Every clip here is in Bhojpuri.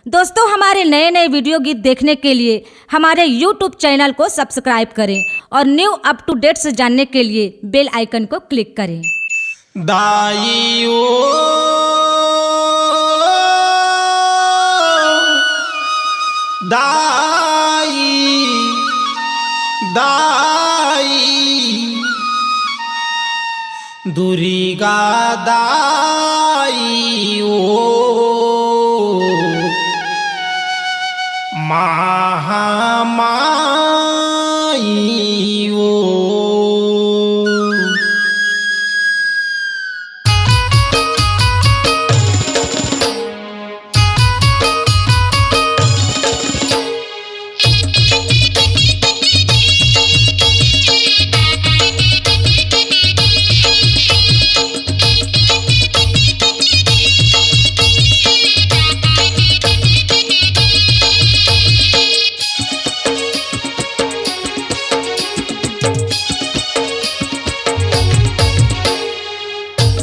दोस्तों, हमारे नए नए वीडियो गीत देखने के लिए हमारे YouTube चैनल को सब्सक्राइब करें और न्यू अप टू डेट्स जानने के लिए बेल आइकन को क्लिक करें। दाई ओ दाई दाई दुर्गा दाई ओ महामाई ओ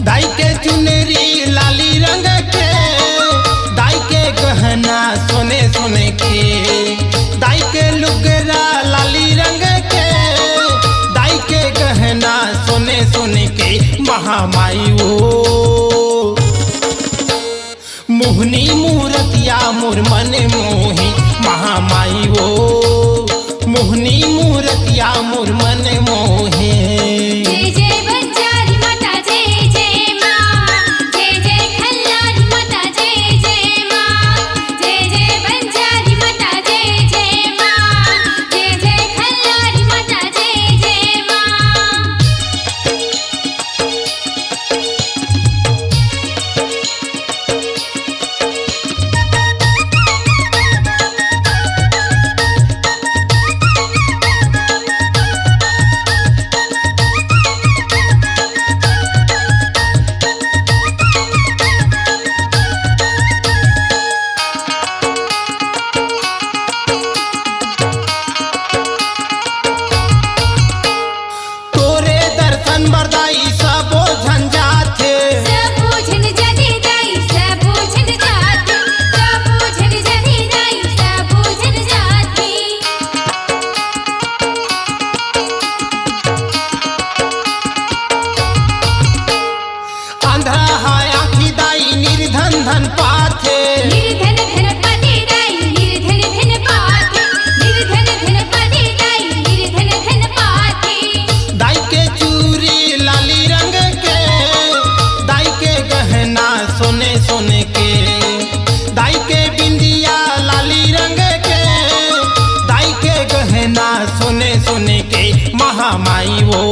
दाई के चुनरी लाली रंग के, दाई के गहना सोने सोने के, दाई के लुगरा लाली रंग के, दाई के गहना सोने सोने के। महामाई ओ मोहनी मूरतिया मोर मन मोही, महामाई ओ मोहनी मूरतिया मोर मन मोहे। बरदाई सबो झंझात सबो झंझाते दाई सबो झंझाते सबो झंझाते दाई सबो झंझाते। अंधा है आँखी दाई निर्धन धन पाथे, निर्धन धन पाते दाई निर्धन धन पाते, निर्धन धन पाते दाई निर्धन धन पाते। दाई के चूरी लाली रंग के, दाई के गहना सोने सोने के, दाई के बिंदिया लाली रंग के, दाई के गहना सोने सोने के। महामाई वो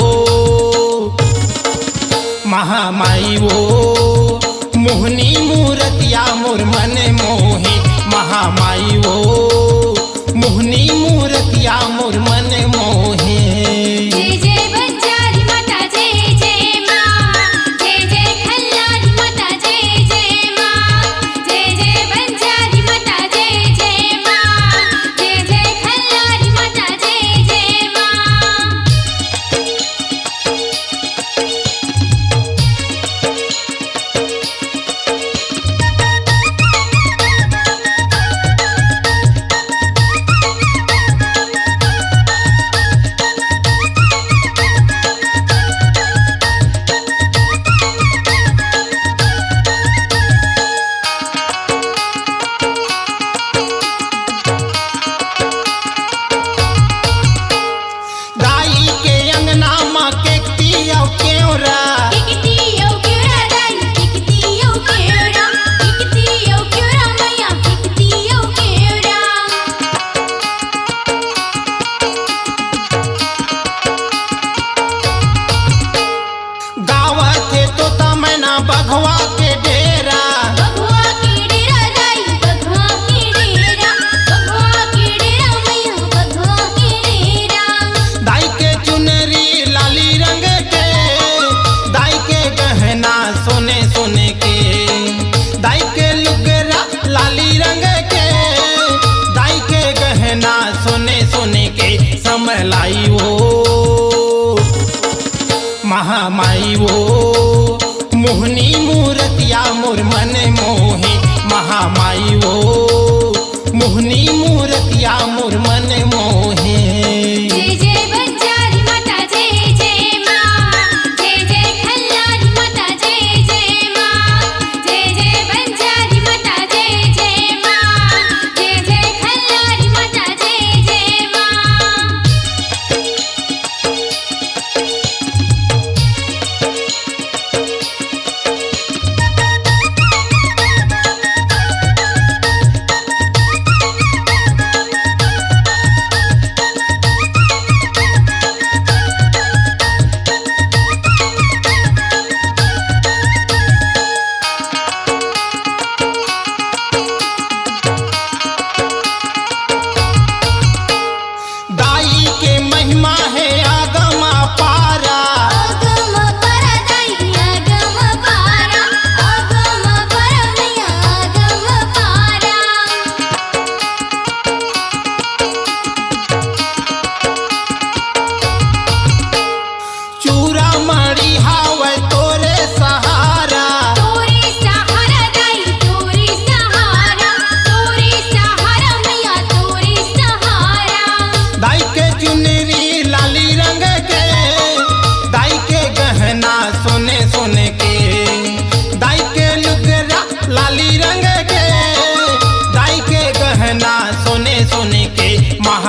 महामाई वो मोहनी मूरतिया मोर मन मोहे। महामाई वो मोहनी मूरतिया मोर मन मोहे। जय जय बंजारी माता जय जय माँ, जय जय खल्लारी माता जय जय माँ, जय जय बंजारी माता जय जय माँ, जय जय खल्लारी माता जय जय माँ। दाई के अंगना माँ के तिया क्योरा, टिकटियो क्योरा दाई टिकटियो क्योरा, टिकटियो क्योरा मैया टिकटियो क्योरा। गावत है तो तमना बघवा के डेरा, बघवा के डेरा दाई बघवा के डेरा, बघवा के डेरा मैया बघवा के डेरा। दाई के चुनरी लाली रंग के, दाई के गहना सोने सोने के, दाई के लुगरा लाली रंग के, दाई के गहना सोने सोने के। समलाई वो महामाई वो मोहनी मूरतिया मोर मन मोहे। महामाई वो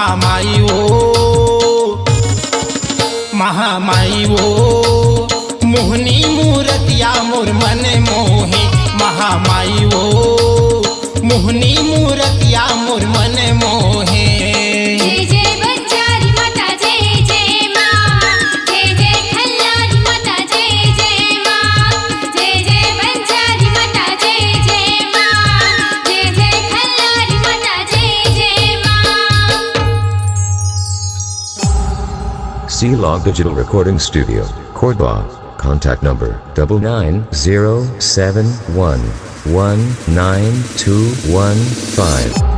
महामाई वो महामाई वो मोहनी मूर्तिया मोर मन मोहे महामाई वो मोहनी मूर्तिया मोर मन मोहे जय जय बंजारी माता जय जय माँ जय जय खल्लारी माता जय जय माँ जय जय बंजारी माता जय जय माँ जय जय खल्लारी माता जय जय माँ C-Log Digital Recording Studio, Cordoba. Contact number 99071192115.